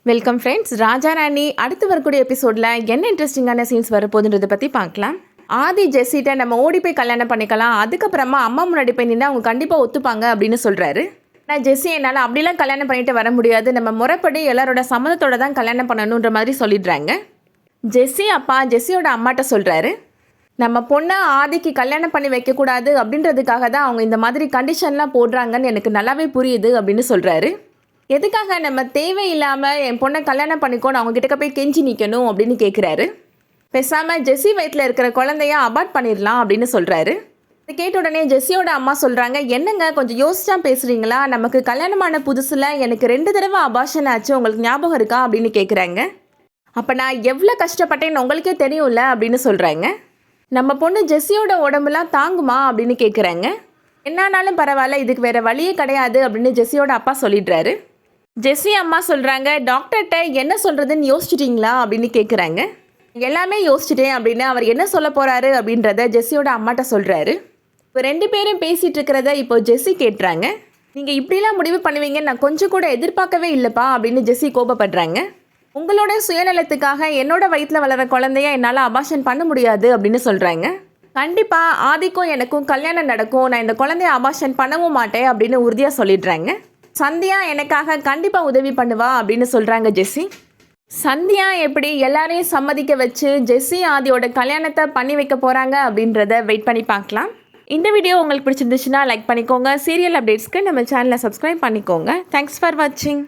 Welcome friends. Raja Rani அடுத்து வரக்கூடிய எபிசோடில் என்ன இன்ட்ரெஸ்டிங்கான சீன்ஸ் வரப்போகுதுன்றதை பற்றி பார்க்கலாம். ஆதி ஜெஸ்ஸிட்ட நம்ம ஓடி போய் கல்யாணம் பண்ணிக்கலாம், அதுக்கப்புறமா அம்மா முன்னாடி போய் நின்று அவங்க கண்டிப்பாக ஒத்துப்பாங்க அப்படின்னு சொல்கிறாரு. ஆனால் ஜெஸ்ஸி என்னால் அப்படிலாம் கல்யாணம் பண்ணிட்டு வர முடியாது, நம்ம முறைப்படி எல்லாரோட சம்மதத்தோட தான் கல்யாணம் பண்ணணுன்ற மாதிரி சொல்லிடுறாங்க. ஜெஸ்ஸி அப்பா ஜெஸ்ஸியோட அம்மாட்ட சொல்கிறாரு, நம்ம பொண்ணை ஆதிக்கு கல்யாணம் பண்ணி வைக்கக்கூடாது அப்படின்றதுக்காக தான் அவங்க இந்த மாதிரி கண்டிஷன்லாம் போடுறாங்கன்னு எனக்கு நல்லாவே புரியுது அப்படின்னு சொல்கிறாரு. எதுக்காக நம்ம தேவையில்லாமல் என் பொண்ணை கல்யாணம் பண்ணிக்கோன்னு அவங்க கிட்டக்க போய் கெஞ்சி நிற்கணும் அப்படின்னு கேட்குறாரு. பேசாமல் ஜெஸ்ஸி வயிற்றில் இருக்கிற குழந்தைய அபார்ட் பண்ணிடலாம் அப்படின்னு சொல்கிறாரு. அதை கேட்ட உடனே ஜெஸ்ஸியோட அம்மா சொல்கிறாங்க, என்னங்க கொஞ்சம் யோசிச்சா பேசுகிறீங்களா, நமக்கு கல்யாணமான புதுசில் எனக்கு 2 தடவை அபார்ஷன் ஆச்சு, உங்களுக்கு ஞாபகம் இருக்கா அப்படின்னு கேட்குறாங்க. அப்போ நான் எவ்வளோ கஷ்டப்பட்டேன்னு உங்களுக்கே தெரியும்ல அப்படின்னு சொல்கிறாங்க. நம்ம பொண்ணு ஜெஸ்ஸியோட உடம்புலாம் தாங்குமா அப்படின்னு கேட்குறாங்க. என்னானாலும் பரவாயில்ல, இதுக்கு வேறு வழியே கிடையாது அப்படின்னு ஜெஸ்ஸியோட அப்பா சொல்லிடுறாரு. ஜெஸ்ஸி அம்மா சொல்கிறாங்க, டாக்டர்கிட்ட என்ன சொல்கிறதுன்னு யோசிச்சிட்டிங்களா அப்படின்னு கேட்குறாங்க. எல்லாமே யோசிச்சிட்டேன் அப்படின்னு அவர் என்ன சொல்ல போகிறாரு அப்படின்றத ஜெஸ்ஸியோட அம்மாட்ட சொல்கிறாரு. இப்போ 2 பேரும் பேசிகிட்டு இருக்கிறத இப்போ ஜெஸ்ஸி கேட்டுறாங்க. நீங்கள் இப்படிலாம் முடிவு பண்ணுவீங்கன்னு நான் கொஞ்சம் கூட எதிர்பார்க்கவே இல்லைப்பா அப்படின்னு ஜெஸ்ஸி கோபப்படுறாங்க. உங்களோட சுயநலத்துக்காக என்னோட வயிற்றில் வளர குழந்தைய என்னால் அபார்ஷன் பண்ண முடியாது அப்படின்னு சொல்கிறாங்க. கண்டிப்பாக ஆதிக்கும் எனக்கும் கல்யாணம் நடக்கும், நான் இந்த குழந்தைய அபார்ஷன் பண்ணவும் மாட்டேன் அப்படின்னு உறுதியாக சொல்லிடுறாங்க. சந்தியா எனக்காக கண்டிப்பாக உதவி பண்ணுவா அப்படின்னு சொல்கிறாங்க ஜெஸ்ஸி. சந்தியா எப்படி எல்லாரையும் சம்மதிக்க வச்சு ஜெஸ்ஸி ஆதியோட கல்யாணத்தை பண்ணி வைக்க போகிறாங்க அப்படின்றத வெயிட் பண்ணி பார்க்கலாம். இந்த வீடியோ உங்களுக்கு பிடிச்சிருந்துச்சுன்னா லைக் பண்ணிக்கோங்க. சீரியல் அப்டேட்ஸ்க்கு நம்ம சேனலை சப்ஸ்கிரைப் பண்ணிக்கோங்க. தேங்க்ஸ் ஃபார் வாட்சிங்.